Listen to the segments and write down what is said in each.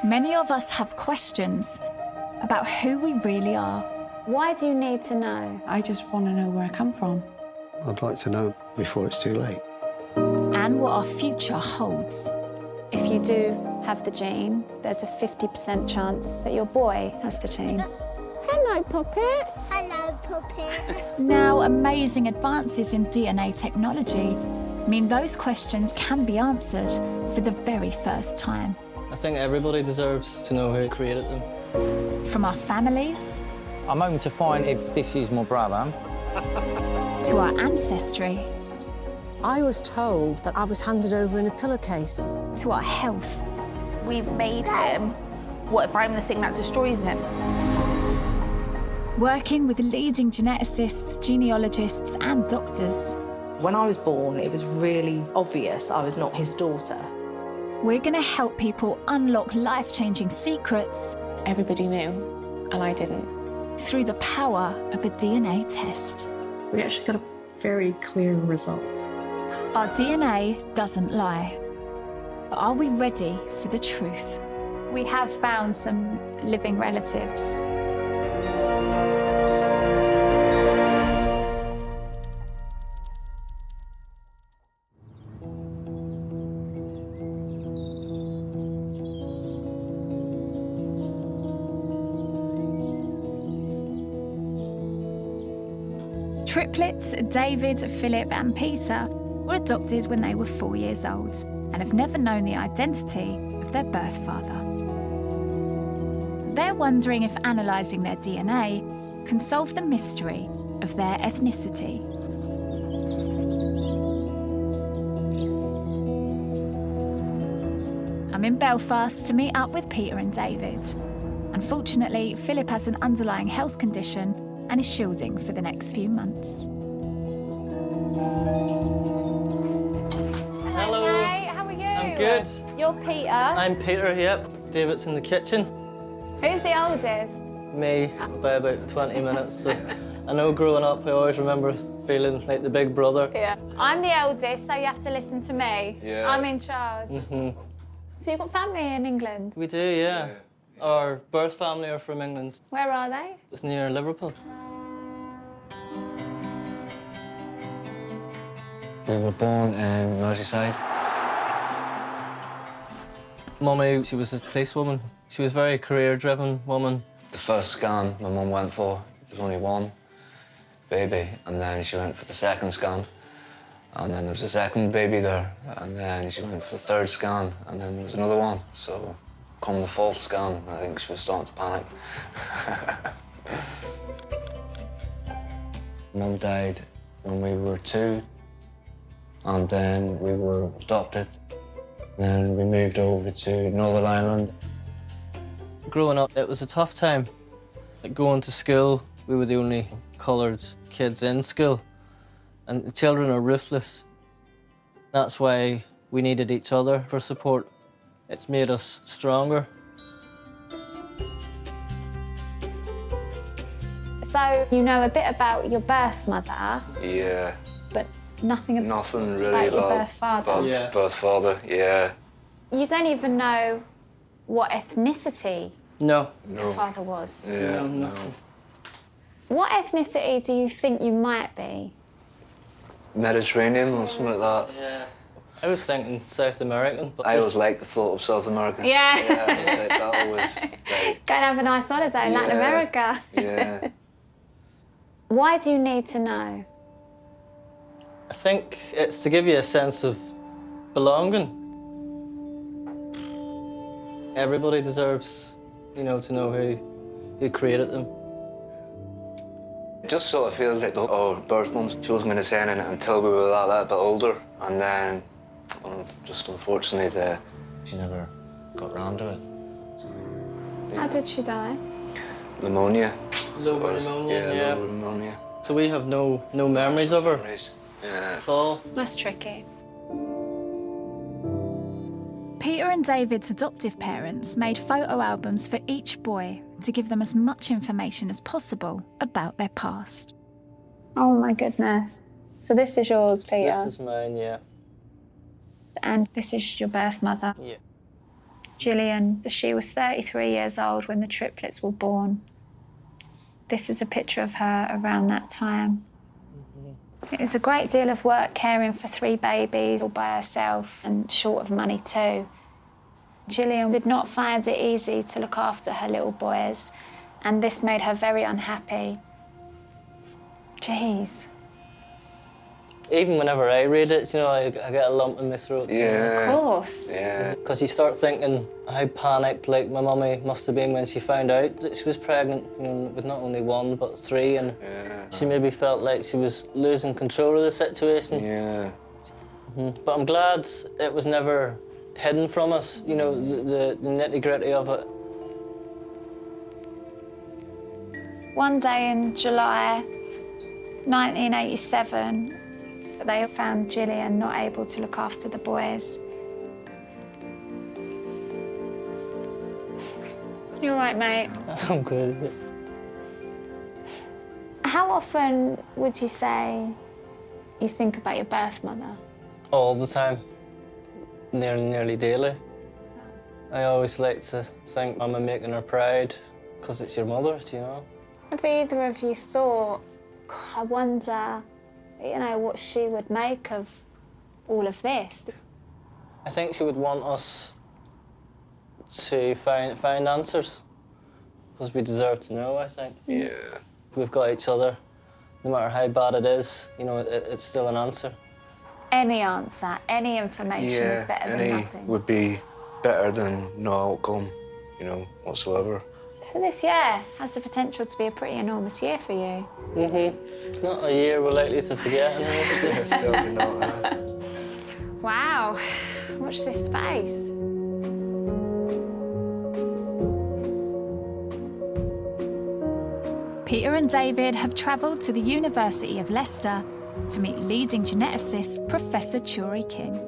Many of us have questions about who we really are. Why do you need to know? I just want to know where I come from. I'd like to know before it's too late. And what our future holds. If you do have the gene, there's a 50% chance that your boy has the gene. Hello, Puppet. Hello, Puppet. Now, amazing advances in DNA technology mean those questions can be answered for the very first time. I think everybody deserves to know who created them. From our families I'm hoping to find if this is my brother. to our ancestry I was told that I was handed over in a pillowcase. to our health. We've made him. What if I'm the thing that destroys him? Working with leading geneticists, genealogists and doctors, When I was born, it was really obvious I was not his daughter. we're going to help people unlock life-changing secrets Everybody knew, and I didn't. through the power of a DNA test. We actually got a very clear result. Our DNA doesn't lie. But are we ready for the truth? We have found some living relatives. Triplets, David, Philip and Peter, were adopted when they were 4 years old and have never known the identity of their birth father. They're wondering if analysing their DNA can solve the mystery of their ethnicity. I'm in Belfast to meet up with Peter and David. Unfortunately, Philip has an underlying health condition and is shielding for the next few months. Hello. Hey, how are you? I'm good. You're Peter. I'm Peter, yep. David's in the kitchen. Who's the oldest? Me, by about 20 minutes. So I know growing up, I always remember feeling like the big brother. Yeah. I'm the eldest, so you have to listen to me. Yeah. I'm in charge. So you've got family in England? We do, yeah. Our birth family are from England. Where are they? It's near Liverpool. We were born in Merseyside. Mummy, she was a policewoman. She was a very career-driven woman. The first scan my mum went for, there was only one baby, and then she went for the second scan, and then there was a second baby there, and then she went for the third scan, and then there was another one. So, come the fourth scan, I think she was starting to panic. Mum died when we were 2, and then we were adopted. Then we moved over to Northern Ireland. Growing up, it was a tough time. Like going to school, we were the only coloured kids in school, and the children are ruthless. That's why we needed each other for support. It's made us stronger. So you know a bit about your birth mother, Yeah. but nothing Nothing really about your about birth father. Bob's Yeah. birth father, yeah. You don't even know what ethnicity No. your father was. Yeah, No, no. nothing. What ethnicity do you think you might be? Mediterranean or something like that. Yeah. I was thinking South American, but I always liked the thought of South America. Yeah. Yeah, I was like, that always, like, Go and have a nice holiday in Latin Yeah. America. yeah. Why do you need to know? I think it's to give you a sense of belonging. Everybody deserves, to know who created them. It just sort of feels like our birth mums, she wasn't going to say anything until we were that little bit older. And then, just unfortunately, she never got round to it. How did she die? Pneumonia. Lower pneumonia, yeah. Lower pneumonia. So we have no memories of her Memories. Yeah. at all. That's tricky. Peter and David's adoptive parents made photo albums for each boy to give them as much information as possible about their past. Oh my goodness. So this is yours, Peter. This is mine, yeah. And this is your birth mother. Yeah. Gillian, she was 33 years old when the triplets were born. This is a picture of her around that time. It was a great deal of work caring for 3 babies all by herself and short of money too. Gillian did not find it easy to look after her little boys, and this made her very unhappy. Jeez. Even whenever I read it, you know, I get a lump in my throat. Yeah. Of course. Yeah. Because you start thinking how panicked, like, my mummy must have been when she found out that she was pregnant, you know, with not only 1, but 3, and she maybe felt like she was losing control of the situation. Yeah. But I'm glad it was never hidden from us, you know, the nitty-gritty of it. One day in July 1987, they found Gillian not able to look after the boys. You all right, mate? I'm good. How often would you say you think about your birth mother? All the time, nearly daily. I always like to think I'm making her proud, because it's your mother, do you know? Have either of you thought, God, I wonder, you know, what she would make of all of this? I think she would want us to find answers, because we deserve to know, I think. Yeah. We've got each other. No matter how bad it is, you know, it's still an answer. Any answer, any information is better than any nothing. would be better than no outcome, you know, whatsoever. So this year has the potential to be a pretty enormous year for you. Not a year we're likely to forget. Definitely not. Wow, watch this space. Peter and David have travelled to the University of Leicester to meet leading geneticist Professor Churi King.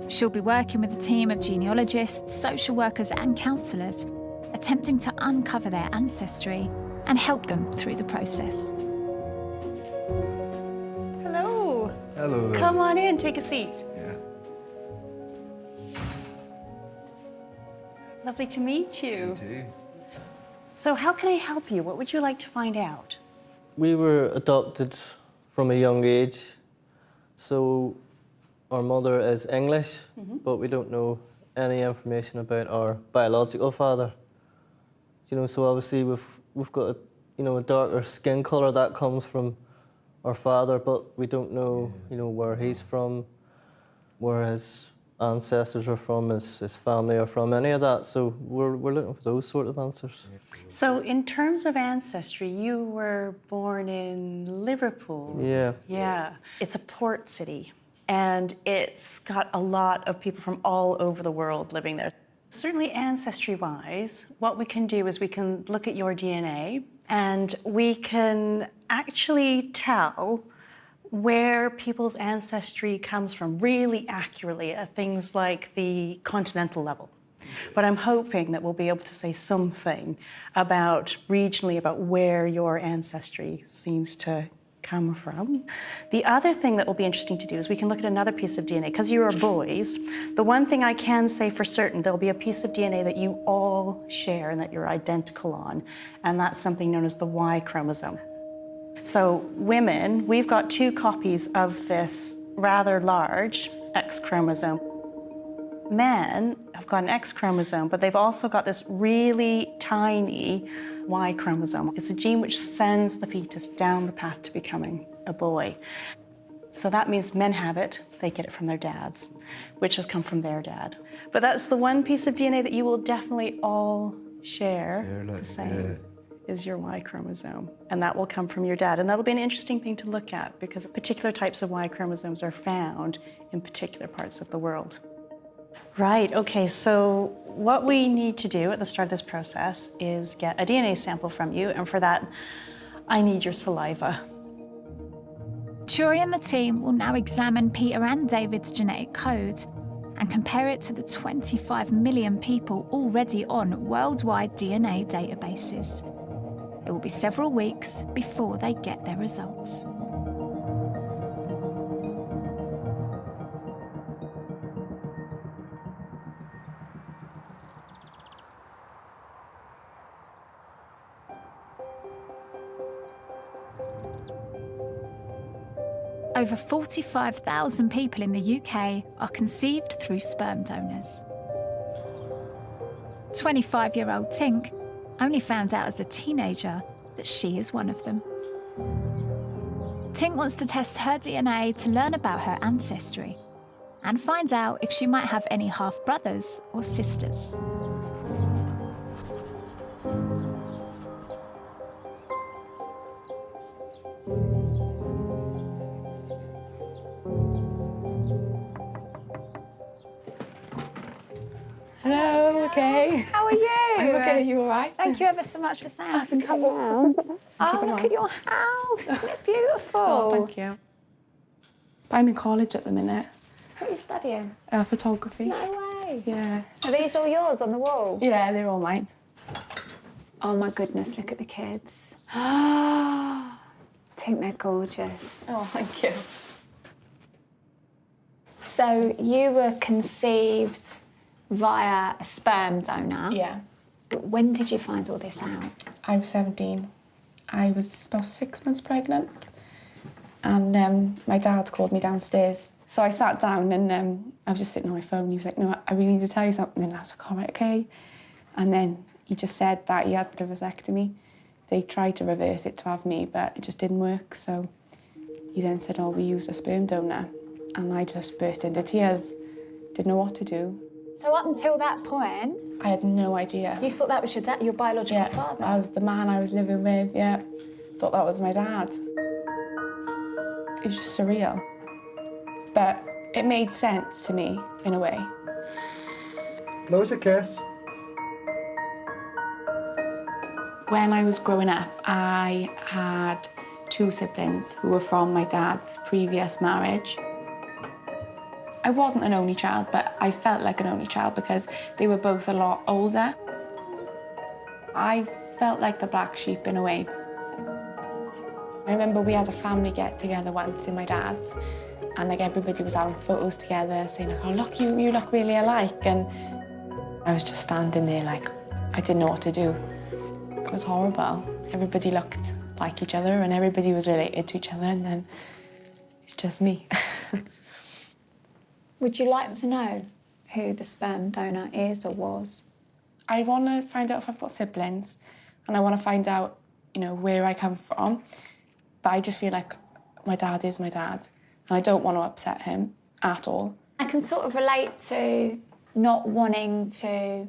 She'll be working with a team of genealogists, social workers and counsellors, attempting to uncover their ancestry and help them through the process. Hello. Hello. Come on in, take a seat. Yeah. Lovely to meet you. You too. So how can I help you? What would you like to find out? We were adopted from a young age, so our mother is English, but we don't know any information about our biological father. You know, so obviously we've got a darker skin colour that comes from our father, but we don't know where he's from, where his ancestors are from, his family are from, any of that. So we're looking for those sort of answers. So in terms of ancestry, you were born in Liverpool. Yeah. Yeah. It's a port city, and it's got a lot of people from all over the world living there. Certainly ancestry-wise, what we can do is we can look at your DNA, and we can actually tell where people's ancestry comes from really accurately at things like the continental level. But I'm hoping that we'll be able to say something about regionally about where your ancestry seems to come from. The other thing that will be interesting to do is we can look at another piece of DNA. Because you are boys, the one thing I can say for certain, there'll be a piece of DNA that you all share and that you're identical on, and that's something known as the Y chromosome. So women, we've got 2 copies of this rather large X chromosome. Men have got an X chromosome, but they've also got this really tiny Y chromosome. It's a gene which sends the fetus down the path to becoming a boy. So that means men have it, they get it from their dads, which has come from their dad. But that's the one piece of DNA that you will definitely all share the same. Is your Y chromosome, and that will come from your dad. And that'll be an interesting thing to look at because particular types of Y chromosomes are found in particular parts of the world. Right, okay, so what we need to do at the start of this process is get a DNA sample from you, and for that, I need your saliva. Churi and the team will now examine Peter and David's genetic code and compare it to the 25 million people already on worldwide DNA databases. It will be several weeks before they get their results. over 45,000 people in the UK are conceived through sperm donors. 25-year-old Tink only found out as a teenager that she is one of them. Tink wants to test her DNA to learn about her ancestry and find out if she might have any half-brothers or sisters. Hello, okay. How are you? I'm okay, you all right? Thank you ever so much for saying That's come round. Oh, look at your house. Isn't it beautiful? Oh, thank you. I'm in college at the minute. What are you studying? Photography. No way. Yeah. Are these all yours on the wall? Yeah, they're all mine. Oh my goodness, look at the kids. I think they're gorgeous. Oh, thank you. So you were conceived via a sperm donor. Yeah. When did you find all this out? I was 17. I was about 6 months pregnant, and my dad called me downstairs. So I sat down and I was just sitting on my phone. He was like, "No, I really need to tell you something." And I was like, "All right, okay." And then he just said that he had a vasectomy. They tried to reverse it to have me, but it just didn't work. So he then said, "Oh, we use a sperm donor." And I just burst into tears. Didn't know what to do. So up until that point, I had no idea. you thought that was your dad, your biological father? That was the man I was living with, yeah. Thought that was my dad. It was just surreal. But it made sense to me, in a way. Blow a kiss. When I was growing up, I had 2 siblings who were from my dad's previous marriage. I wasn't an only child, but I felt like an only child because they were both a lot older. I felt like the black sheep in a way. I remember we had a family get-together once in my dad's, and like everybody was having photos together saying like, "Oh, look, you look really alike." And I was just standing there like, I didn't know what to do. It was horrible. Everybody looked like each other and everybody was related to each other, and then it's just me. Would you like to know who the sperm donor is or was? I want to find out if I've got siblings, and I want to find out, you know, where I come from. But I just feel like my dad is my dad, and I don't want to upset him at all. I can sort of relate to not wanting to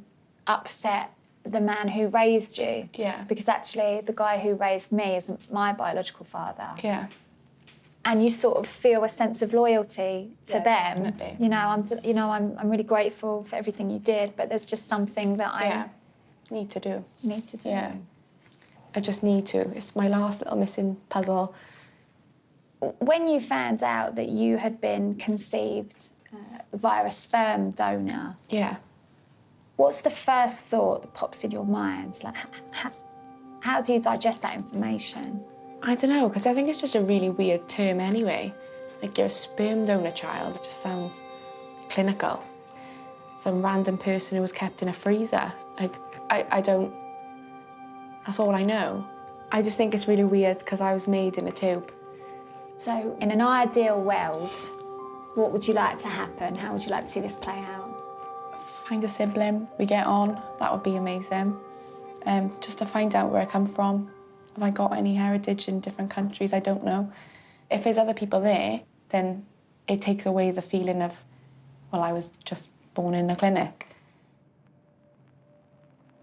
upset the man who raised you. Yeah. Because actually the guy who raised me isn't my biological father. Yeah. And you sort of feel a sense of loyalty to them. Definitely. You know, I'm really grateful for everything you did, but there's just something that I need to do. Need to do. Yeah. I just need to. It's my last little missing puzzle. When you found out that you had been conceived via a sperm donor, what's the first thought that pops in your mind? Like, how do you digest that information? I don't know, because I think it's just a really weird term anyway. Like, you're a sperm donor child. It just sounds clinical. Some random person who was kept in a freezer. Like, I don't... That's all I know. I just think it's really weird because I was made in a tube. So, in an ideal world, what would you like to happen? How would you like to see this play out? Find a sibling, we get on. That would be amazing. Just to find out where I come from. Have I got any heritage in different countries? I don't know. If there's other people there, then it takes away the feeling of, well, I was just born in a clinic.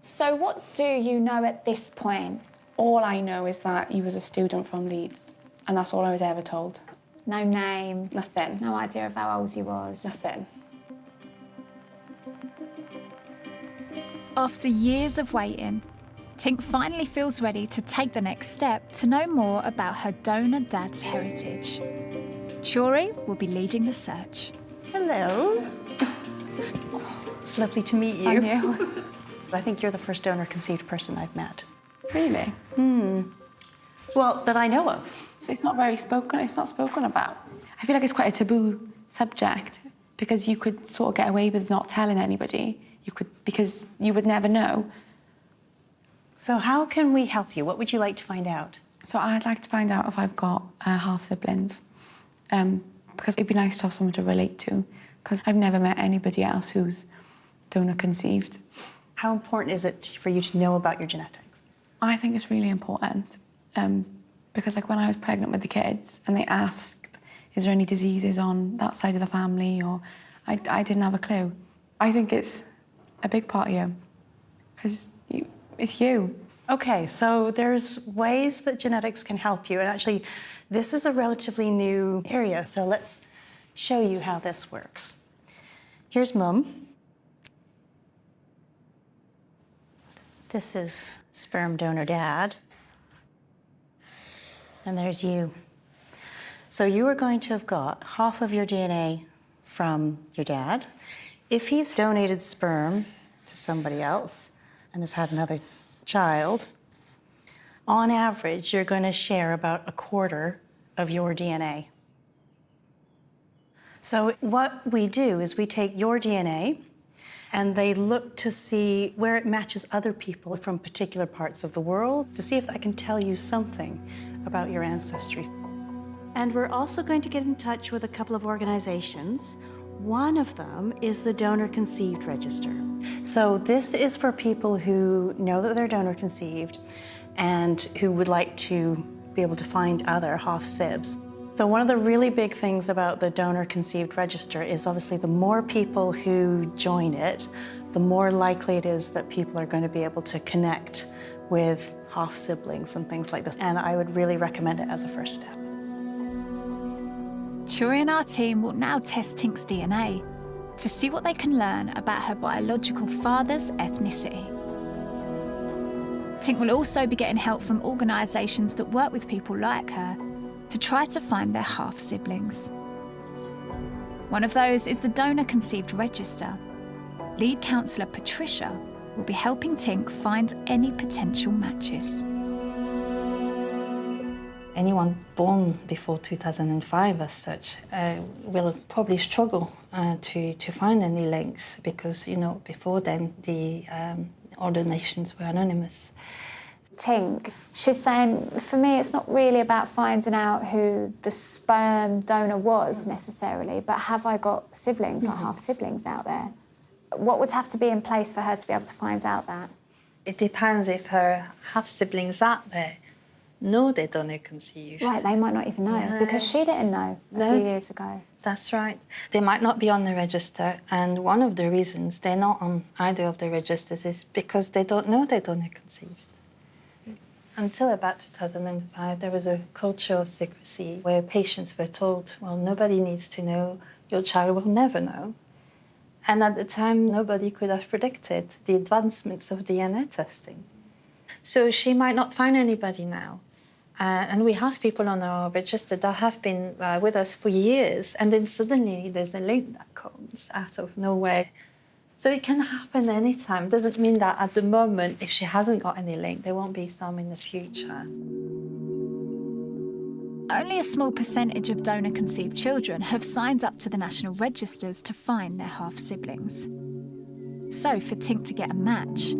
So what do you know at this point? All I know is that he was a student from Leeds, and that's all I was ever told. No name? Nothing. No idea of how old he was? Nothing. After years of waiting, Tink finally feels ready to take the next step to know more about her donor dad's heritage. Chori will be leading the search. Hello. It's lovely to meet you. And you. I think you're the first donor-conceived person I've met. Really? Well, that I know of. So it's not very spoken, it's not spoken about. I feel like it's quite a taboo subject because you could sort of get away with not telling anybody. You could, because you would never know. So how can we help you? What would you like to find out? So I'd like to find out if I've got half-siblings. because it'd be nice to have someone to relate to, because I've never met anybody else who's donor conceived. How important is it for you to know about your genetics? I think it's really important because like when I was pregnant with the kids and they asked, is there any diseases on that side of the family, or I didn't have a clue. I think it's a big part of you because it's you. Okay, so there's ways that genetics can help you, and actually this is a relatively new area, so let's show you how this works. Here's Mum. This is sperm donor Dad. And there's you. So you are going to have got half of your DNA from your dad. If he's donated sperm to somebody else and has had another child, on average, you're going to share about a quarter of your DNA. So what we do is we take your DNA and they look to see where it matches other people from particular parts of the world to see if that can tell you something about your ancestry. And we're also going to get in touch with a couple of organizations. One of them is the Donor Conceived Register. So this is for people who know that they're donor conceived and who would like to be able to find other half-sibs. So one of the really big things about the Donor Conceived Register is obviously the more people who join it, the more likely it is that people are going to be able to connect with half-siblings and things like this. And I would really recommend it as a first step. Shuri and our team will now test Tink's DNA to see what they can learn about her biological father's ethnicity. Tink will also be getting help from organisations that work with people like her to try to find their half-siblings. One of those is the Donor Conceived Register. Lead counsellor Patricia will be helping Tink find any potential matches. Anyone born before 2005 as such will probably struggle to find any links because, you know, before then all donations were anonymous. Tink, she's saying, for me, it's not really about finding out who the sperm donor was necessarily, but have I got siblings or half-siblings out there? What would have to be in place for her to be able to find out that? It depends if her half-siblings out there know they're donor conceived. Right, they might not even know, because she didn't know a few years ago. That's right. They might not be on the register, and one of the reasons they're not on either of the registers is because they don't know they're donor conceived. Until about 2005, there was a culture of secrecy where patients were told, well, nobody needs to know, your child will never know. And at the time, nobody could have predicted the advancements of DNA testing. So she might not find anybody now. And we have people on our register that have been with us for years, and then suddenly there's a link that comes out of nowhere. So it can happen anytime. Doesn't mean that at the moment, if she hasn't got any link, there won't be some in the future. Only a small percentage of donor-conceived children have signed up to the national registers to find their half-siblings. So for Tink to get a match,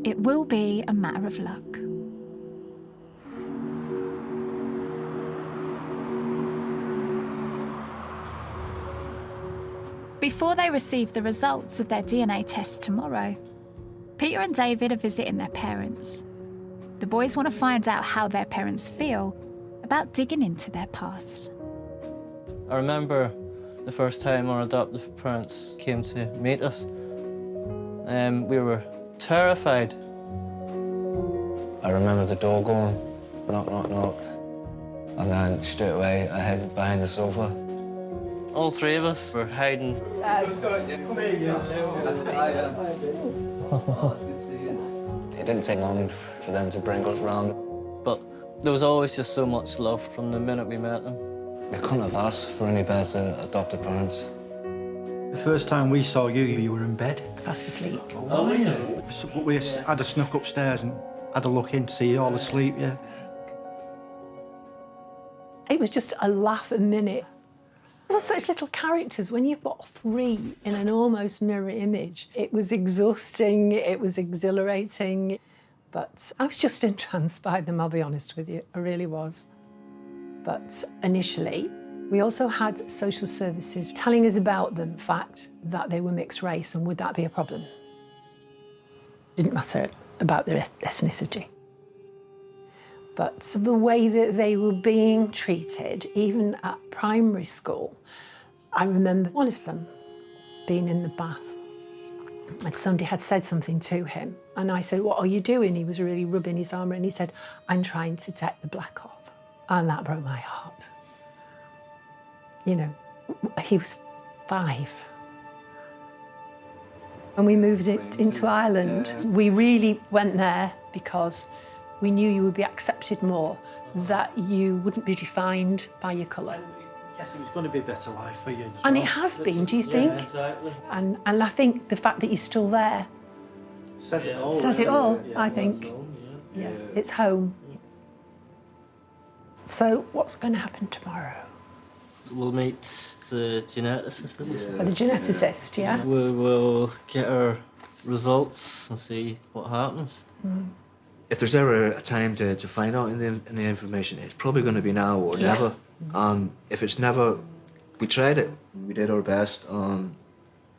it will be a matter of luck. Before they receive the results of their DNA tests tomorrow, Peter and David are visiting their parents. The boys want to find out how their parents feel about digging into their past. I remember the first time our adoptive parents came to meet us. We were terrified. I remember the door going, knock, knock, knock. And then straight away I hid behind the sofa. All three of us were hiding. It didn't take long for them to bring us round. But there was always just so much love from the minute we met them. We couldn't have asked for any better adopted parents. The first time we saw you, you were in bed. Fast asleep. Oh, yeah. So we had a snuck upstairs and had a look in to see you all asleep, yeah. It was just a laugh a minute. There were such little characters. When you've got three in an almost mirror image, it was exhausting, it was exhilarating, but I was just entranced by them, I'll be honest with you, I really was. But initially, We also had social services telling us about the fact that they were mixed race and would that be a problem? Didn't matter about their ethnicity. But the way that they were being treated, even at primary school, I remember one of them being in the bath and somebody had said something to him. And I said, "What are you doing?" He was really rubbing his arm and he said, "I'm trying to take the black off." And that broke my heart. You know, he was 5. When we moved into Ireland, we really went there because we knew you would be accepted more, that you wouldn't be defined by your colour. Yes, it was going to be a better life for you. And it has been, do you think? Yeah, exactly. And I think the fact that you're still there Says it all. says it all, I think. Yeah. Yeah, it's home. So what's going to happen tomorrow? We'll meet the geneticist, isn't it? Or the geneticist, yeah? We will get our results and see what happens. If there's ever a time to find out any information, it's probably going to be now or never. And if it's never, we tried it, we did our best, and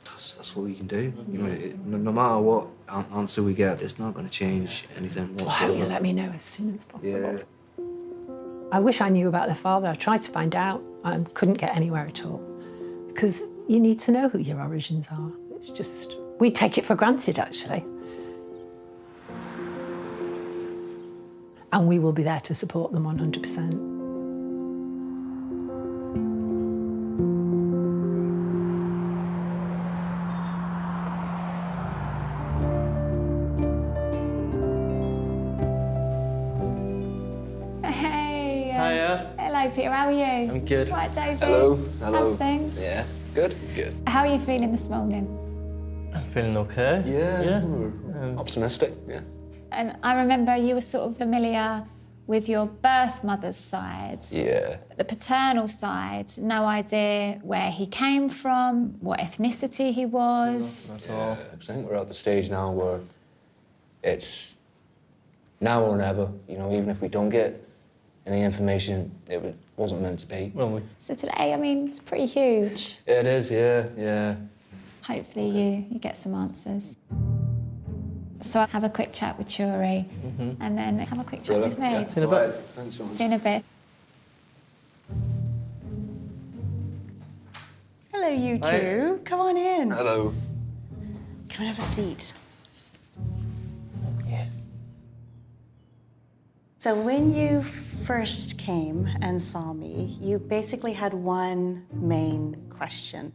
that's what we can do. You know, no matter what answer we get, it's not going to change anything Well, I whatsoever. hope you let me know as soon as possible. Yeah. I wish I knew about the father. I tried to find out and couldn't get anywhere at all. Because you need to know who your origins are. It's just, we take it for granted, actually. And we will be there to support them 100%. Hey. Hiya. Hello, Peter. How are you? I'm good. Right, David. Hello. How's things? Yeah, good. Good. How are you feeling this morning? I'm feeling okay. Yeah. Optimistic. Yeah. And I remember you were sort of familiar with your birth mother's side. Yeah. The paternal side, no idea where he came from, what ethnicity he was. Not at all. I think we're at the stage now where it's now or never. You know, even if we don't get any information, it wasn't meant to be. Well, So today, I mean, it's pretty huge. It is, yeah. Hopefully you get some answers. So I'll have a quick chat with Churi and then have a quick chat with me. Yeah. See you in a bit. Thanks so much. See you in a bit. Hello, you two. Hi. Come on in. Hello. Come and have a seat. Yeah. So when you first came and saw me, you basically had one main question.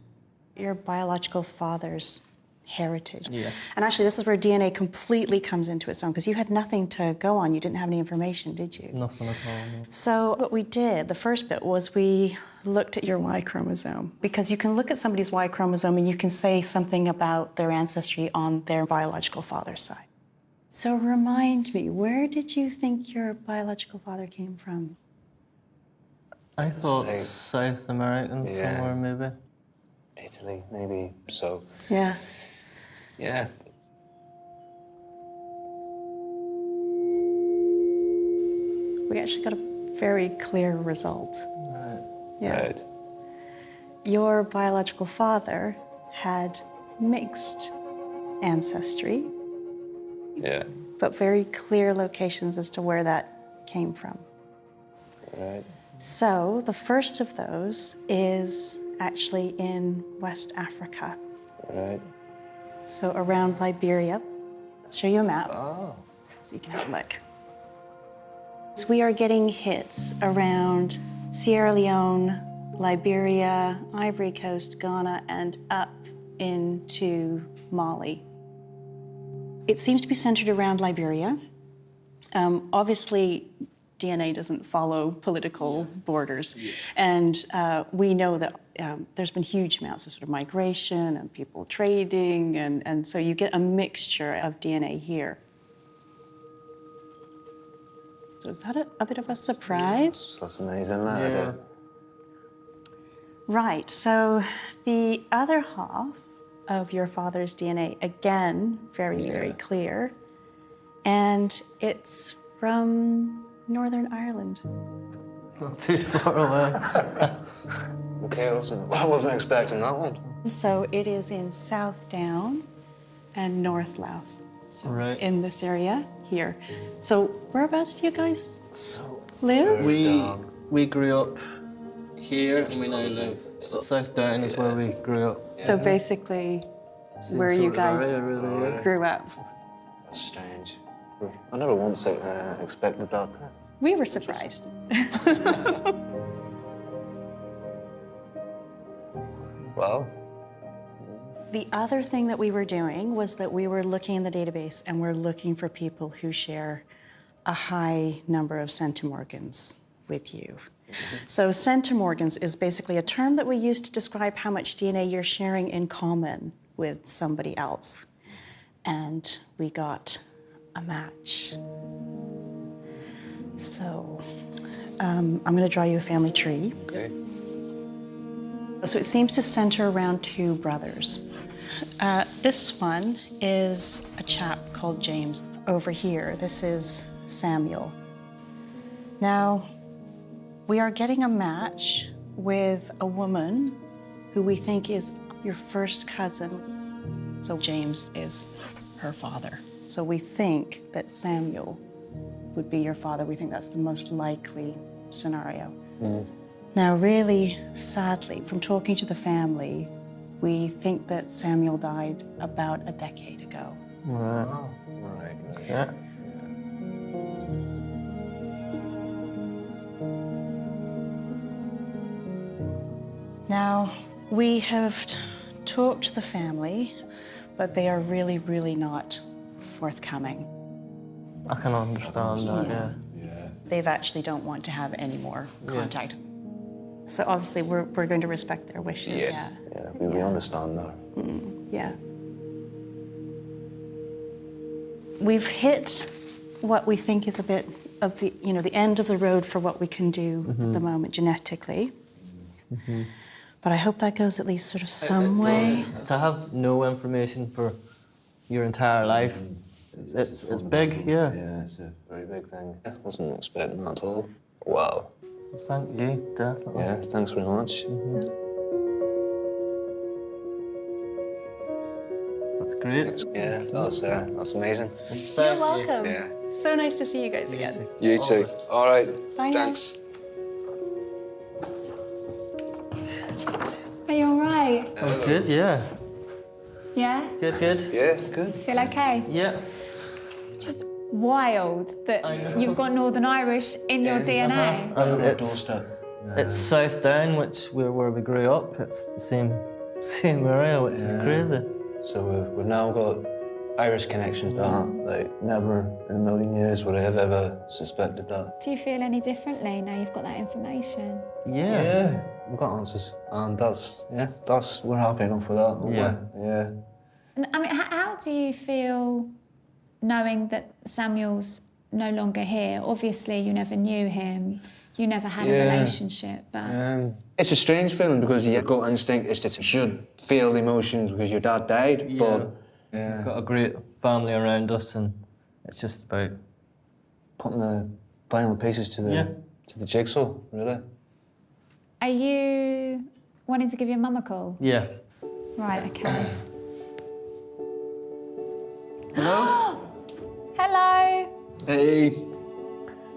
Your biological father's heritage. Yeah. And actually, this is where DNA completely comes into its own, because you had nothing to go on. You didn't have any information, did you? Nothing at all. No. So what we did, the first bit, was we looked at your Y chromosome, because you can look at somebody's Y chromosome and you can say something about their ancestry on their biological father's side. So remind me, where did you think your biological father came from? I thought Like- South American Yeah. somewhere, maybe. Italy, maybe. So, Yeah. yeah. We actually got a very clear result. Right. Yeah. Right. Your biological father had mixed ancestry, Yeah. but very clear locations as to where that came from. Right. So the first of those is actually in West Africa, Right. so around Liberia. I'll show you a map Oh. so you can have a look. So we are getting hits around Sierra Leone, Liberia, Ivory Coast, Ghana, and up into Mali. It seems to be centered around Liberia. Obviously, DNA doesn't follow political borders. And we know that there's been huge amounts of sort of migration and people trading, and so you get a mixture of DNA here. So is that a bit of a surprise? That's amazing, that, Yeah. Right, so the other half of your father's DNA, again, very clear. And it's from Northern Ireland. Not too far away. Okay, listen, I wasn't expecting that one. So it is in South Down and North Louth. So Right. in this area here. So whereabouts do you guys So live? We grew up here and we now live. South Down is where we grew up. So basically where Same you sort of guys area, really, yeah. grew up. That's strange. I never once expected that. We were surprised. Wow. The other thing that we were doing was that we were looking in the database and we're looking for people who share a high number of centimorgans with you. So centimorgans is basically a term that we use to describe how much DNA you're sharing in common with somebody else. And we got a match. So I'm going to draw you a family tree. Okay. So it seems to center around two brothers. This one is a chap called James. Over here, this is Samuel. Now, we are getting a match with a woman who we think is your first cousin. So James is her father. So we think that Samuel would be your father. We think that's the most likely scenario. Now, really sadly, from talking to the family, we think that Samuel died about a decade ago. Right. Right. Yeah. Now, we have talked to the family, but they are really, really not forthcoming. I can understand that, yeah. They actually don't want to have any more contact. So obviously, we're going to respect their wishes. Yeah. We understand that. Yeah. We've hit what we think is a bit of the, the end of the road for what we can do at the moment genetically. But I hope that goes at least sort of some way. To have no information for your entire life, it's big, yeah. Yeah, it's a very big thing. I wasn't expecting that at all. Wow. Thank you, definitely. Yeah, thanks very much. That's great. Yeah, that's amazing. You're welcome. Yeah. So nice to see you guys again. You too. All right. Bye now. Thanks. Are you all right? Oh, good, yeah. Yeah? Good. Yeah, good. Feel okay? Yeah. Just wild that you've got Northern Irish in your DNA. And it's South Down, which where we grew up. It's the same area, which is crazy. So we've now got Irish connections that, like, never in a million years would I have ever suspected that. Do you feel any differently now you've got that information? Yeah. We've got answers, and we're happy enough with that, aren't we? Yeah. And, I mean, how do you feel knowing that Samuel's no longer here? Obviously, you never knew him, you never had a relationship, but... It's a strange feeling because your gut instinct is that you should feel emotions because your dad died, but... We've got a great family around us, and it's just about... putting the final pieces to the jigsaw, really. Are you wanting to give your mum a call? Yeah. Right, okay. Hello? Hello, Hey.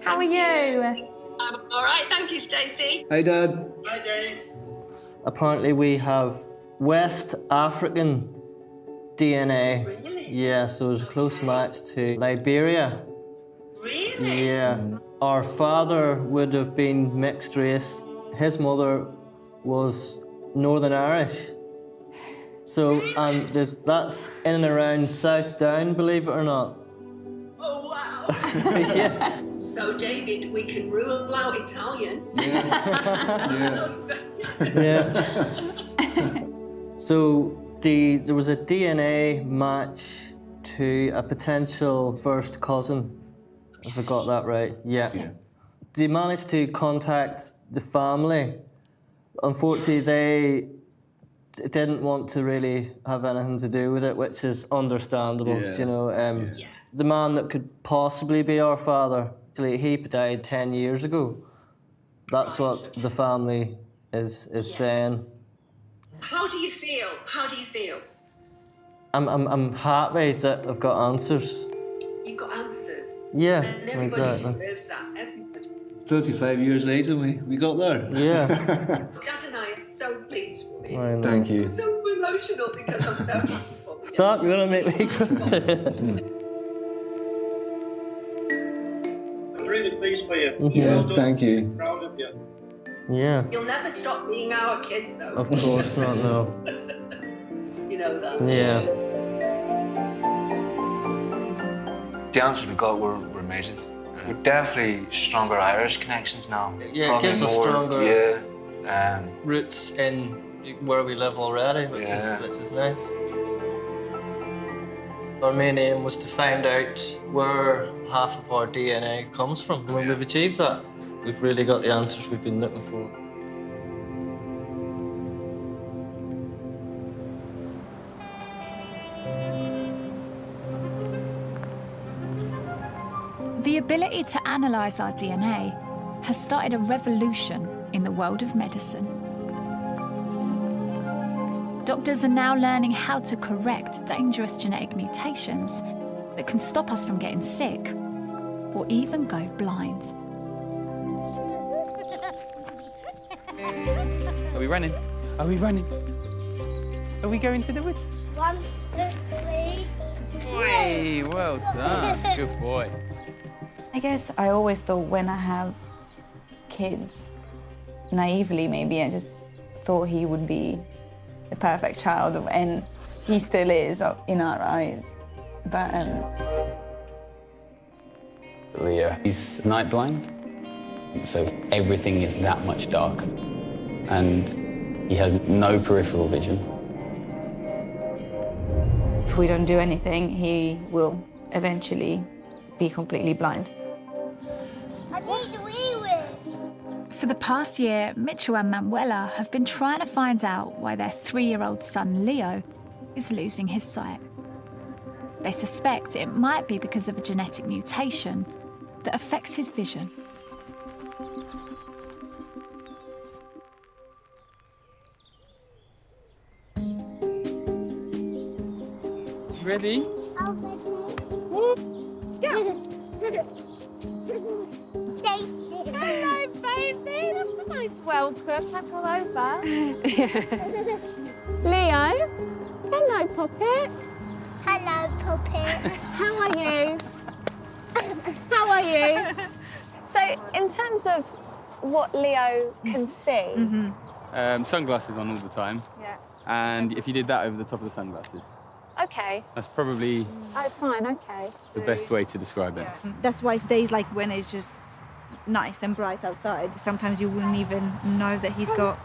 how are you? I'm all right, thank you, Stacey. Hi, Dad. Hi, Dave. Apparently we have West African DNA. Really? Yeah, so there's a close match to Liberia. Really? Yeah. Our father would have been mixed race. His mother was Northern Irish. So, really? and that's in and around South Down, believe it or not. Oh, wow. Yeah. So, David, we can rule out Italian. Yeah. So there was a DNA match to a potential first cousin, if I got that right. Yeah. They managed to contact the family. Unfortunately, they didn't want to really have anything to do with it, which is understandable. You know, the man that could possibly be our father, actually, he died 10 years ago. That's what the family is saying. How do you feel? How do you feel? I'm happy that I've got answers. You've got answers. Yeah, And everybody exactly. deserves that. Everybody. 35 years later, we got there. Yeah. Dad and I are so pleased for you. I know. Thank you. I'm so emotional because I'm so happy for you. Stop, you're gonna make me cry. I'm really pleased for you. Yeah, thank you. I'm proud of you. Yeah. You'll never stop being our kids, though. Of course not, no. You know that. Yeah. The answers we got were amazing. We're definitely stronger Irish connections now. Yeah, Probably it gives us more, stronger yeah, roots in where we live already, which is nice. Our main aim was to find out where half of our DNA comes from. And when we've achieved that, we've really got the answers we've been looking for. The ability to analyse our DNA has started a revolution in the world of medicine. Doctors are now learning how to correct dangerous genetic mutations that can stop us from getting sick or even go blind. Are we running? Are we running? Are we going to the woods? 1, 2, 3. Hey, well done. Good boy. I guess I always thought when I have kids, naively maybe, I just thought he would be the perfect child, and he still is in our eyes. But Leo, he's night blind, so everything is that much darker, and he has no peripheral vision. if we don't do anything, he will eventually be completely blind. I need to wee wee. For the past year, Mitchell and Manuela have been trying to find out why their 3-year-old son, Leo, is losing his sight. They suspect it might be because of a genetic mutation that affects his vision. Ready? Stacey. Hello, baby. That's a nice welcome. I'll go over. Leo. Hello, Poppet. Hello, Puppet. How are you? How are you? So, in terms of what Leo can see... Sunglasses on all the time. Yeah. And if you did that over the top of the sunglasses, Okay. that's probably Oh, fine, okay. the best way to describe it. That's why days like when it's just nice and bright outside, sometimes you wouldn't even know that he's got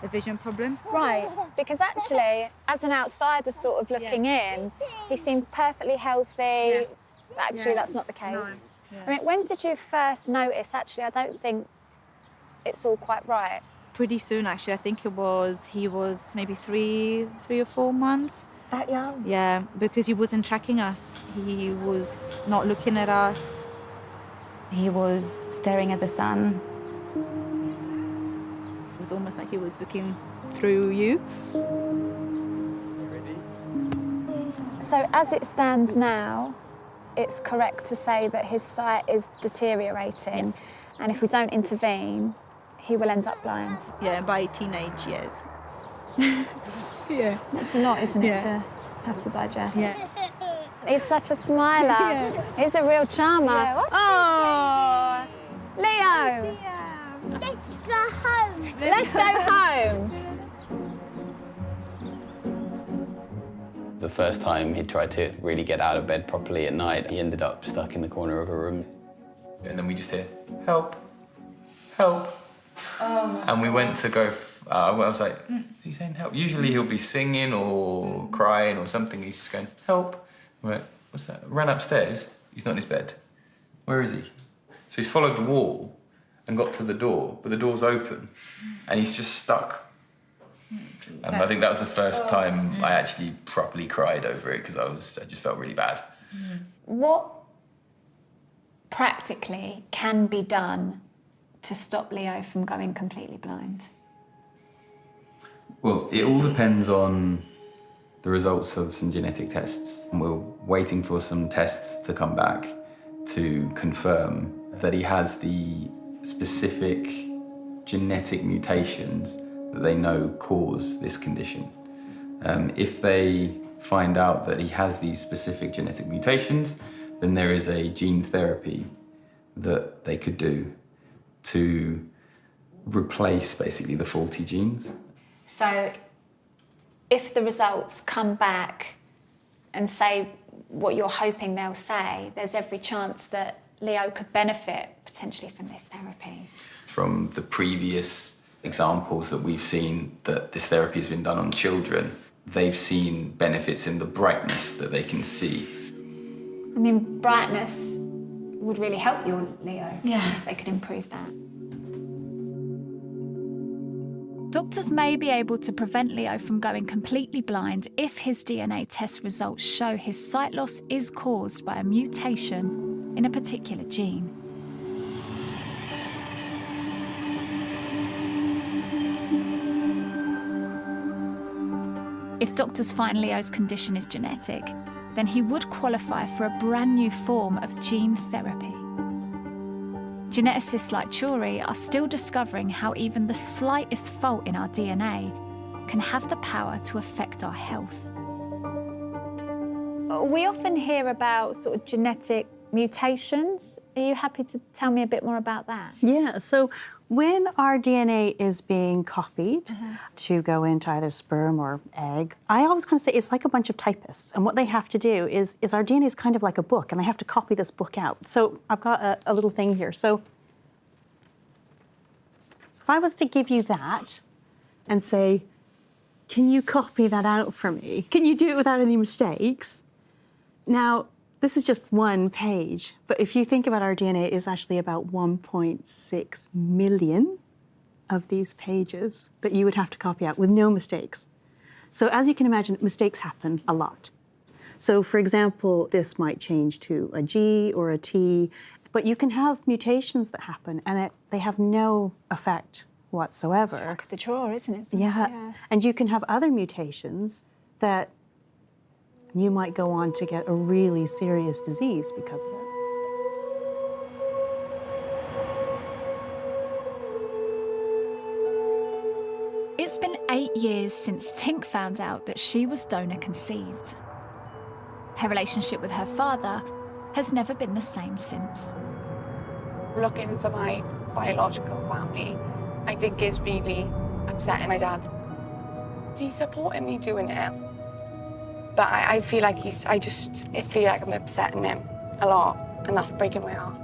a vision problem. Right, because actually, as an outsider sort of looking in, he seems perfectly healthy. But actually, that's not the case. No. I mean, when did you first notice, actually, I don't think it's all quite right? Pretty soon, actually. I think he was maybe three or 4 months. That young? Yeah, because he wasn't tracking us. He was not looking at us. He was staring at the sun. It was almost like he was looking through you. So as it stands now, it's correct to say that his sight is deteriorating, and if we don't intervene, he will end up blind. Yeah, by teenage years. Yeah. That's a lot, isn't it, to have to digest? Yeah. He's such a smiler. He's a real charmer. Oh, Leo. Let's go home. Let's go home. The first time he tried to really get out of bed properly at night, he ended up stuck in the corner of a room. And then we just hear, help, help. And we went to go, I was like, is he saying help? Usually he'll be singing or crying or something. He's just going, help. We went, what's that? Ran upstairs. He's not in his bed. Where is he? So he's followed the wall and got to the door, but the door's open and he's just stuck. And I think that was the first time I actually properly cried over it because I just felt really bad. What practically can be done to stop Leo from going completely blind? Well, it all depends on the results of some genetic tests. We're waiting for some tests to come back to confirm that he has the specific genetic mutations that they know cause this condition. If they find out that he has these specific genetic mutations, then there is a gene therapy that they could do to replace basically the faulty genes. So if the results come back and say what you're hoping they'll say, there's every chance that Leo could benefit potentially from this therapy. From the previous examples that we've seen that this therapy has been done on children, they've seen benefits in the brightness that they can see. I mean, brightness would really help your Leo if they could improve that. Doctors may be able to prevent Leo from going completely blind if his DNA test results show his sight loss is caused by a mutation in a particular gene. If doctors find Leo's condition is genetic, then he would qualify for a brand new form of gene therapy. Geneticists like Churi are still discovering how even the slightest fault in our DNA can have the power to affect our health. We often hear about sort of genetic mutations. Are you happy to tell me a bit more about that? Yeah, so when our DNA is being copied to go into either sperm or egg, I always kind of say it's like a bunch of typists. And what they have to do is our DNA is kind of like a book, and they have to copy this book out. So I've got a little thing here. So if I was to give you that and say, can you copy that out for me? Can you do it without any mistakes? Now, this is just one page, but if you think about our DNA, it's actually about 1.6 million of these pages that you would have to copy out with no mistakes. So as you can imagine, mistakes happen a lot. So for example, this might change to a G or a T, but you can have mutations that happen and they have no effect whatsoever. Luck of the draw, isn't it? Yeah, and you can have other mutations that you might go on to get a really serious disease because of it. It's been 8 years since Tink found out that she was donor conceived. Her relationship with her father has never been the same since. Looking for my biological family, I think is really upsetting my dad. He's supporting me doing it. But I feel like I feel like I'm upsetting him a lot, and that's breaking my heart.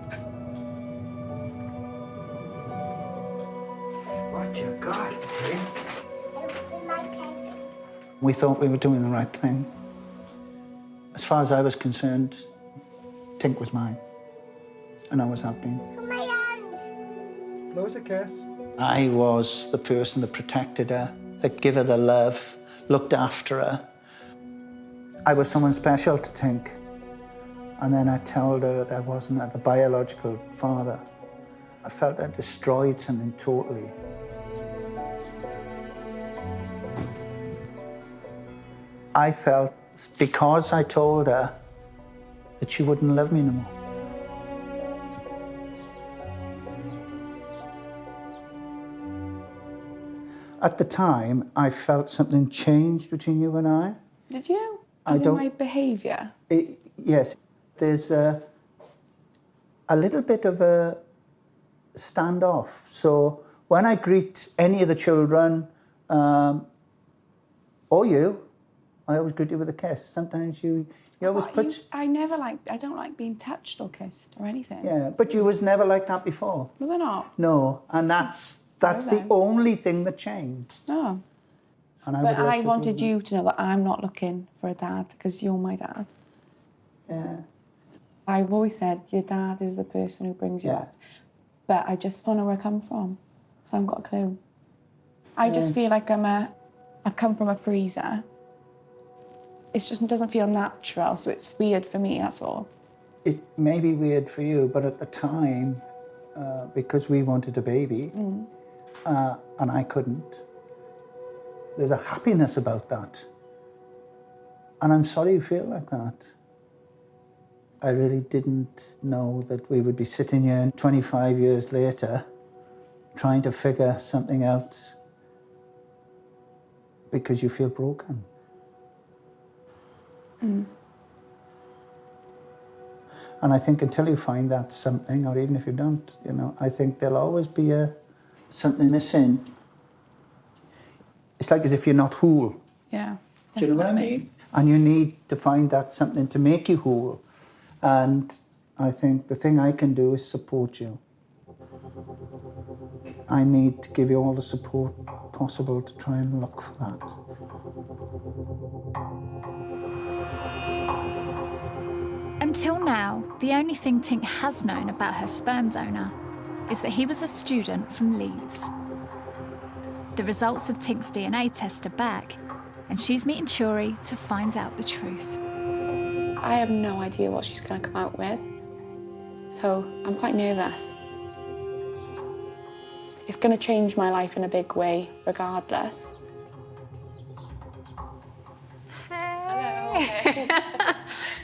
What you got, Tink? We thought we were doing the right thing. As far as I was concerned, Tink was mine, and always have been. Blow us a kiss. I was the person that protected her, that gave her the love, looked after her. I was someone special to Tink. And then I told her that I wasn't the biological father. I felt I destroyed something totally. I felt because I told her that she wouldn't love me no more. At the time, I felt something changed between you and I. Did you? I don't. My behaviour? Yes, there's a little bit of a standoff. So when I greet any of the children, or you, I always greet you with a kiss. Sometimes you always put... I don't like being touched or kissed or anything. Yeah, but you was never like that before. Was I not? No, and that's the only thing that changed. No. And But I wanted you to know that I'm not looking for a dad because you're my dad. Yeah. I've always said your dad is the person who brings you up. But I just don't know where I come from. So I haven't got a clue. I just feel like I've come from a freezer. It just doesn't feel natural, so it's weird for me, that's all. It may be weird for you, but at the time, because we wanted a baby and I couldn't. There's a happiness about that. And I'm sorry you feel like that. I really didn't know that we would be sitting here 25 years later trying to figure something out because you feel broken. And I think until you find that something, or even if you don't, you know, I think there'll always be something missing. It's like as if you're not whole. Yeah. Do you know what I mean? And you need to find that something to make you whole. And I think the thing I can do is support you. I need to give you all the support possible to try and look for that. Until now, the only thing Tink has known about her sperm donor is that he was a student from Leeds. The results of Tink's DNA test are back, and she's meeting Churi to find out the truth. I have no idea what she's going to come out with, so I'm quite nervous. It's going to change my life in a big way, regardless. Hey.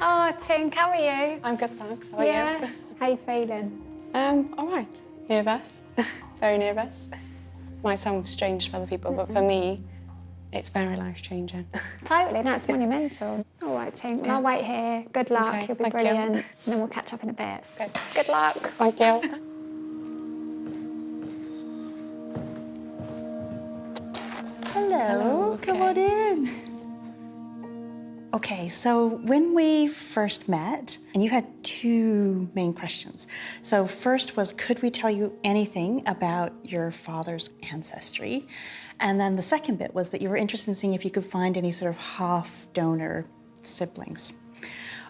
Oh, Tink, how are you? I'm good, thanks. How are yeah. you? How you feeling? All right. Nervous. Very nervous. Might sound strange to other people, but for me, it's very life-changing. Totally, no, it's monumental. All right, Tink, well, I'll wait here. Good luck, Okay, you'll be thank you. brilliant. And then we'll catch up in a bit. Okay. Good luck. Thank you. Hello, come on in. Okay, so when we first met, and you had two main questions. So first was, could we tell you anything about your father's ancestry? And then the second bit was that you were interested in seeing if you could find any sort of half-donor siblings.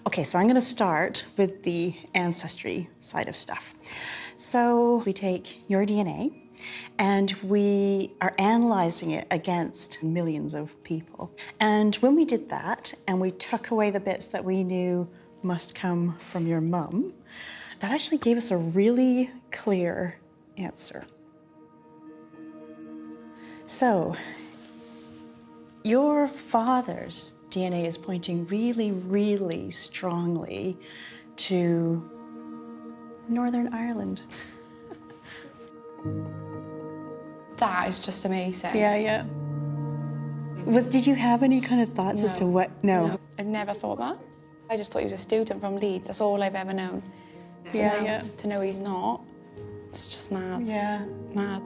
Okay, so I'm gonna start with the ancestry side of stuff. So we take your DNA, and we are analyzing it against millions of people. And when we did that, and we took away the bits that we knew must come from your mum, that actually gave us a really clear answer. So, your father's DNA is pointing really, really strongly to Northern Ireland. That is just amazing. Yeah, yeah. Did you have any kind of thoughts as to what? No. I've never thought that. I just thought he was a student from Leeds. That's all I've ever known. So Yeah, now, yeah. to know he's not, it's just mad. Yeah. Mad.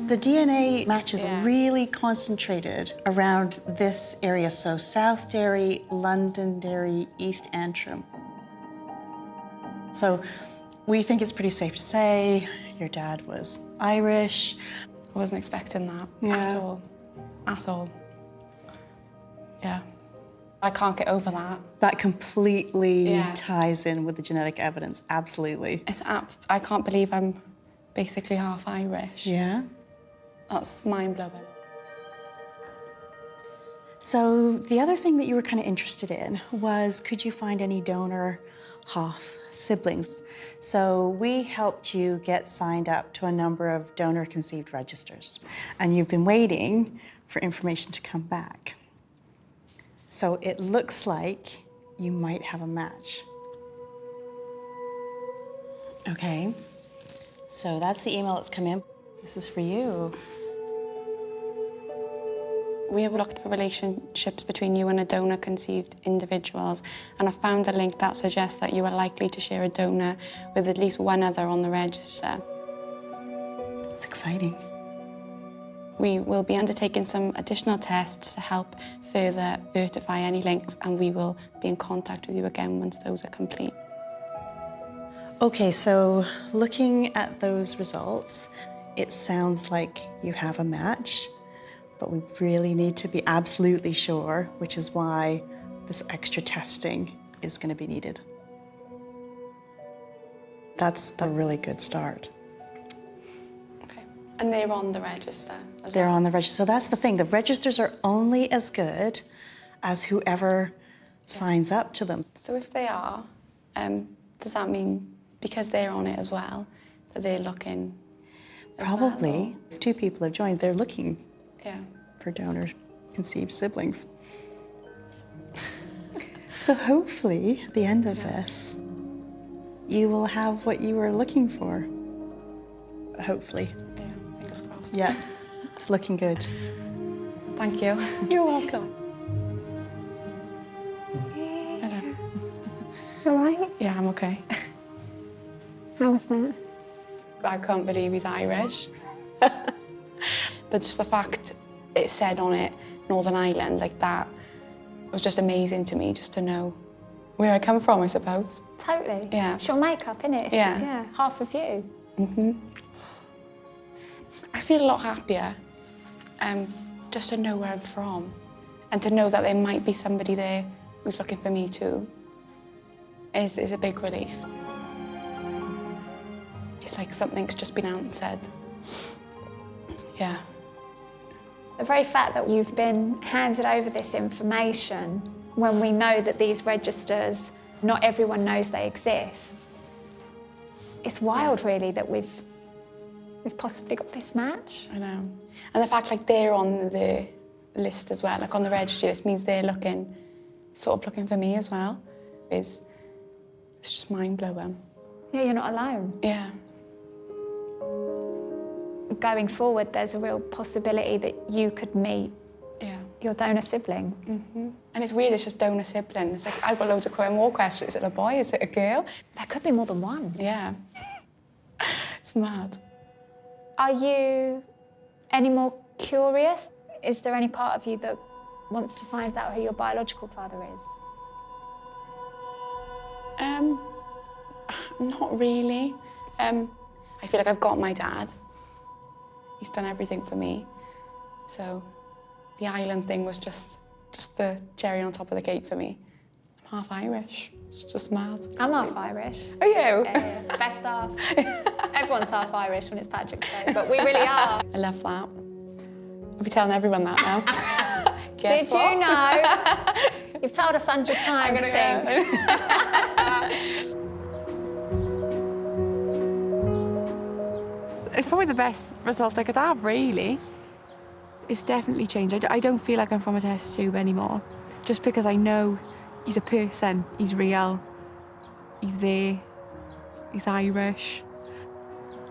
The DNA matches Yeah. really concentrated around this area. So South Derry, Londonderry, East Antrim. So we think it's pretty safe to say your dad was Irish. I wasn't expecting that Yeah. at all. At all. Yeah. I can't get over that. That completely Yeah. ties in with the genetic evidence, absolutely. I can't believe I'm basically half Irish. Yeah. That's mind-blowing. So the other thing that you were kind of interested in was, could you find any donor half siblings? So we helped you get signed up to a number of donor-conceived registers, and you've been waiting for information to come back. So it looks like you might have a match. Okay, so that's the email that's come in. This is for you. We have looked for relationships between you and a donor-conceived individuals, and I found a link that suggests that you are likely to share a donor with at least one other on the register. It's exciting. We will be undertaking some additional tests to help further verify any links, and we will be in contact with you again once those are complete. Okay, so looking at those results, it sounds like you have a match, but we really need to be absolutely sure, which is why this extra testing is going to be needed. That's a really good start. Okay, and they're on the register as They're well? on the register. So that's the thing. The registers are only as good as whoever signs up to them. So if they are, does that mean because they're on it as well, that they're looking as Probably. well, If two people have joined, they're looking yeah. for donor-conceived siblings. So hopefully, at the end of this, you will have what you were looking for. Hopefully. Yeah, fingers crossed. Yeah, it's looking good. Thank you. You're welcome. Hello. All right? Yeah, I'm okay. How was that? I can't believe he's Irish. But just the fact it said on it, Northern Ireland, like that, was just amazing to me, just to know where I come from, I suppose. Totally. Yeah. It's your makeup, innit? It's Yeah. half of you. I feel a lot happier just to know where I'm from and to know that there might be somebody there who's looking for me too is a big relief. It's like something's just been answered. Yeah. The very fact that you've been handed over this information when we know that these registers, not everyone knows they exist. It's wild, really, that we've possibly got this match. I know. And the fact like they're on the list as well, like on the registry list, means they're sort of looking for me as well. It's just mind-blowing. Yeah, you're not alone. Yeah. Going forward, there's a real possibility that you could meet your donor sibling. And it's weird, it's just donor sibling. It's like, I've got loads of more questions. Is it a boy? Is it a girl? There could be more than one. Yeah. It's mad. Are you any more curious? Is there any part of you that wants to find out who your biological father is? Not really. I feel like I've got my dad. He's done everything for me. So the island thing was just the cherry on top of the cake for me. I'm half Irish. It's just mad. I'm half Irish. Are you? Yeah. Best half. Everyone's half Irish when it's Patrick's Day, but we really are. I love that. I'll be telling everyone that now. Did you know? You've told us 100 times, Tink. It's probably the best result I could have, really. It's definitely changed. I don't feel like I'm from a test tube anymore, just because I know he's a person, he's real, he's there, he's Irish.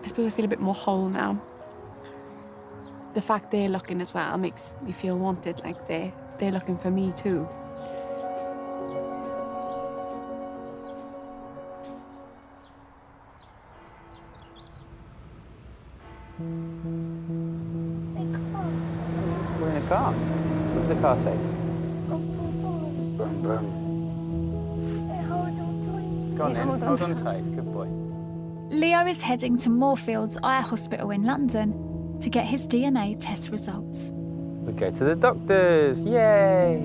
I suppose I feel a bit more whole now. The fact they're looking as well makes me feel wanted, like they're looking for me too. We're in a car. What does the car say? Brum, brum. Go on then, hold on tight, good boy. Leo is heading to Moorfields Eye Hospital in London to get his DNA test results. We go to the doctors, yay!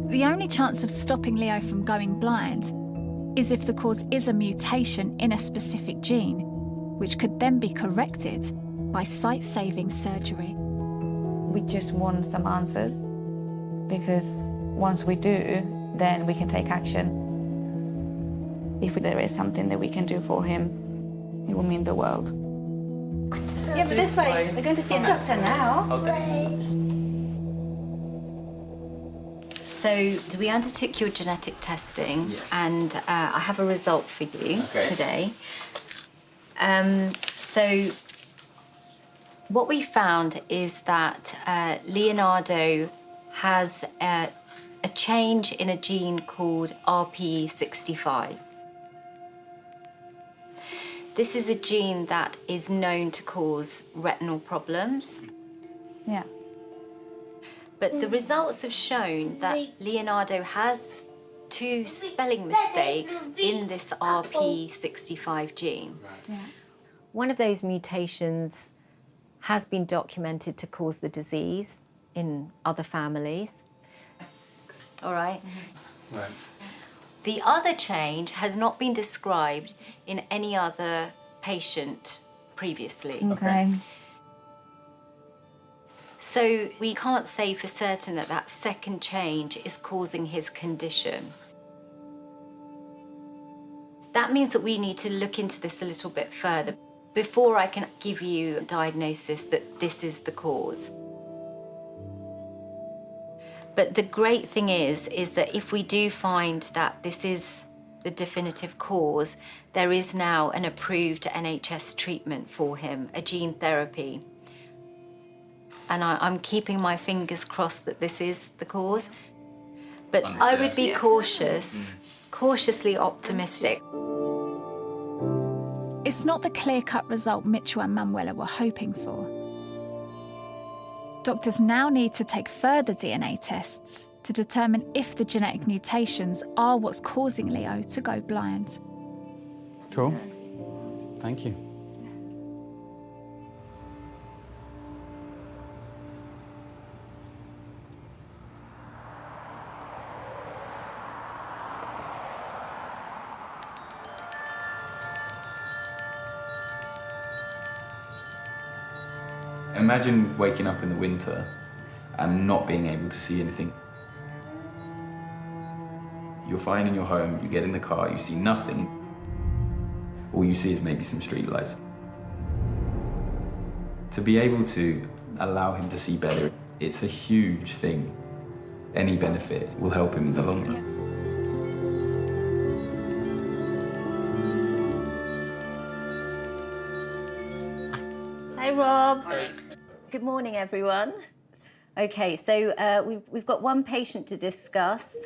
The only chance of stopping Leo from going blind is if the cause is a mutation in a specific gene, which could then be corrected by sight-saving surgery. We just want some answers, because once we do, then we can take action. If there is something that we can do for him, it will mean the world. Yeah, but this way. They're going to see a doctor now. So we undertook your genetic testing, and I have a result for you today. So what we found is that Leonardo has a change in a gene called RPE65. This is a gene that is known to cause retinal problems. Yeah. But the results have shown that Leonardo has 2 spelling mistakes in this RPE65 gene. Yeah. One of those mutations has been documented to cause the disease in other families. All right? Right. The other change has not been described in any other patient previously. Okay. So we can't say for certain that that second change is causing his condition. That means that we need to look into this a little bit further before I can give you a diagnosis that this is the cause. But the great thing is that if we do find that this is the definitive cause, there is now an approved NHS treatment for him, a gene therapy. And I'm keeping my fingers crossed that this is the cause. But I would be cautiously optimistic. It's not the clear-cut result Mitchell and Manuela were hoping for. Doctors now need to take further DNA tests to determine if the genetic mutations are what's causing Leo to go blind. Cool. Thank you. Imagine waking up in the winter and not being able to see anything. You're fine in your home, you get in the car, you see nothing. All you see is maybe some street lights. To be able to allow him to see better, it's a huge thing. Any benefit will help him in the long run. Hi, Rob. Good morning, everyone. Okay, so we've got one patient to discuss.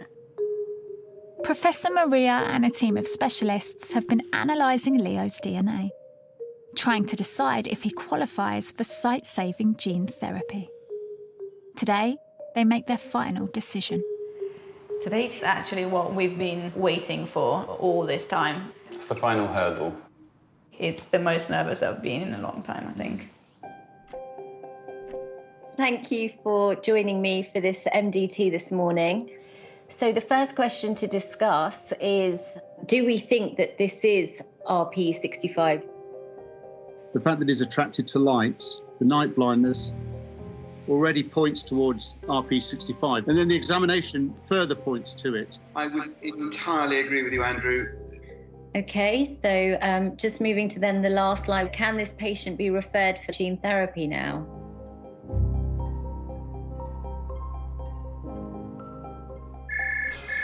Professor Maria and a team of specialists have been analysing Leo's DNA, trying to decide if he qualifies for sight-saving gene therapy. Today, they make their final decision. Today's actually what we've been waiting for all this time. It's the final hurdle. It's the most nervous I've been in a long time, I think. Thank you for joining me for this MDT this morning. So the first question to discuss is, do we think that this is RP65? The fact that he's attracted to light, the night blindness, already points towards RP65. And then the examination further points to it. I would entirely agree with you, Andrew. Okay, so just moving to then the last slide. Can this patient be referred for gene therapy now?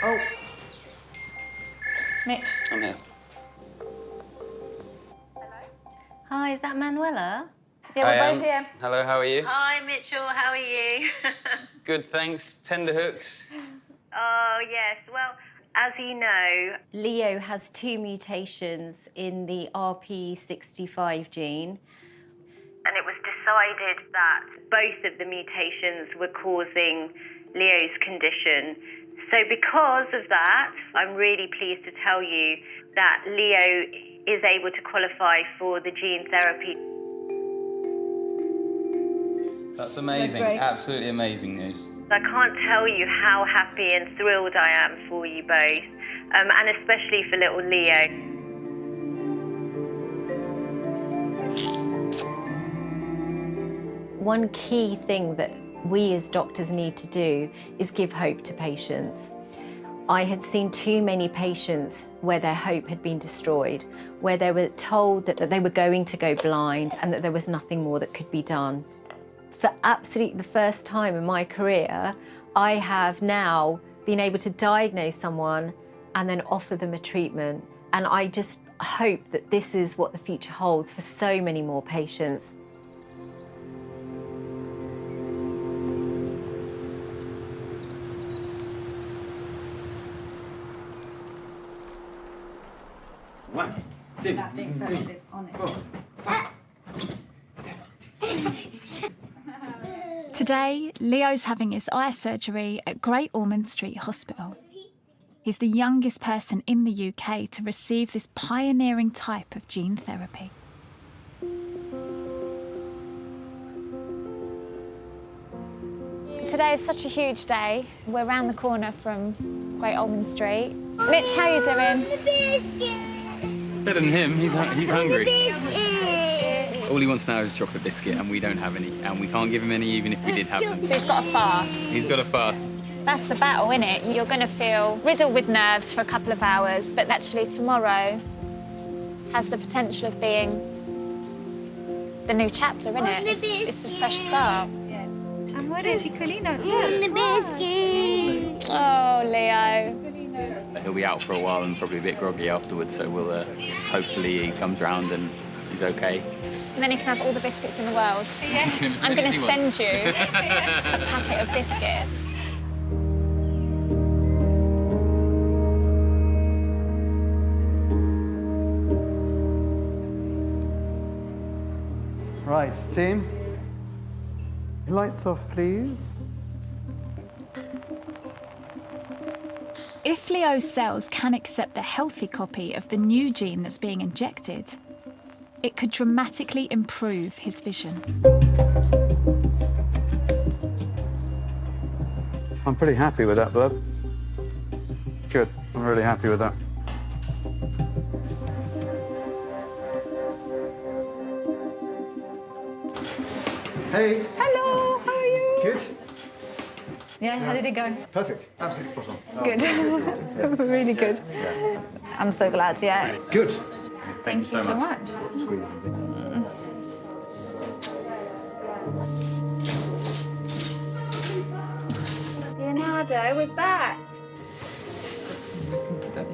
Oh. Mitch. I'm here. Hi, is that Manuela? Yeah, we're both here. Hello, how are you? Hi, Mitchell, how are you? Good, thanks. Tender hooks. Oh, yes. Well, as you know, Leo has 2 mutations in the RP65 gene. And it was decided that both of the mutations were causing Leo's condition. So because of that, I'm really pleased to tell you that Leo is able to qualify for the gene therapy. That's amazing. That's great. Absolutely amazing news. I can't tell you how happy and thrilled I am for you both, and especially for little Leo. One key thing that we as doctors need to do is give hope to patients. I had seen too many patients where their hope had been destroyed, where they were told that they were going to go blind and that there was nothing more that could be done. For absolutely the first time in my career, I have now been able to diagnose someone and then offer them a treatment. And I just hope that this is what the future holds for so many more patients. One, two, That thing first is on it. Today, Leo's having his eye surgery at Great Ormond Street Hospital. He's the youngest person in the UK to receive this pioneering type of gene therapy. Today is such a huge day. We're around the corner from Great Ormond Street. Mitch, how are you doing? Better than him. He's hungry. All he wants now is a chocolate biscuit, and we don't have any, and we can't give him any even if we did have them. So he's got a fast. He's got a fast. That's the battle, isn't it? You're going to feel riddled with nerves for a couple of hours, but actually tomorrow has the potential of being the new chapter, isn't it? It's a fresh start. Yes. Amore, piccolino. Oh, Leo. He'll be out for a while and probably a bit groggy afterwards, so we'll just hopefully he comes round and he's okay. And then you can have all the biscuits in the world. Yes. I'm going to send you a packet of biscuits. Right, team. Lights off, please. If Leo's cells can accept the healthy copy of the new gene that's being injected, it could dramatically improve his vision. I'm pretty happy with that, bub. Good. I'm really happy with that. Hey. Hello, how are you? Good. Yeah, how did it go? Perfect. Absolutely spot on. Good. Really good. I'm so glad, yeah. Good. Thank you so much. Leonardo, we're back. There we go.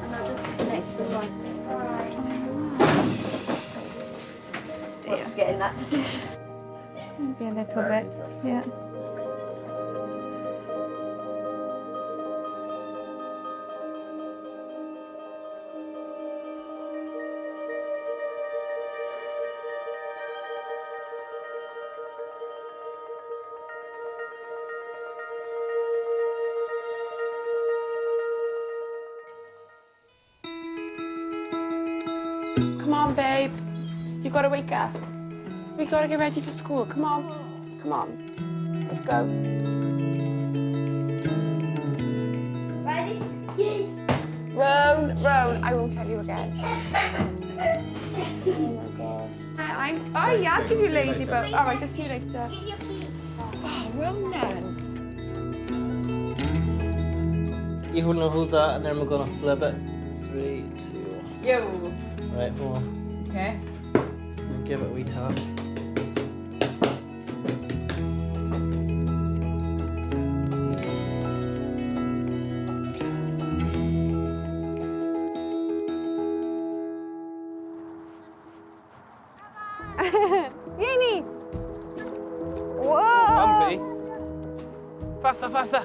And I'll just connect the right. Let's get in that position. Maybe a little bit, yeah. Come on, babe. You gotta wake up. We gotta get ready for school. Come on. Come on. Let's go. Ready? Yes. Roan, Roan, I won't tell you again. Oh my gosh. Oh yeah, I'll give you lazy, but all right, just see you later. Oh, Ronan. You hold that, and then we're gonna flip it. 3, 2. Yo. Right, hold on. Okay. And give it a wee tap. Yemi! Whoa! Bumpy. Faster, faster.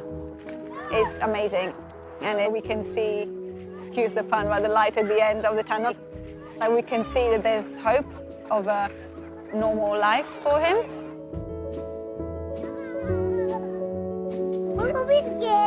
It's amazing. And we can see, excuse the pun, but the light at the end of the tunnel. So we can see that there's hope of a normal life for him. Uncle Biscuit!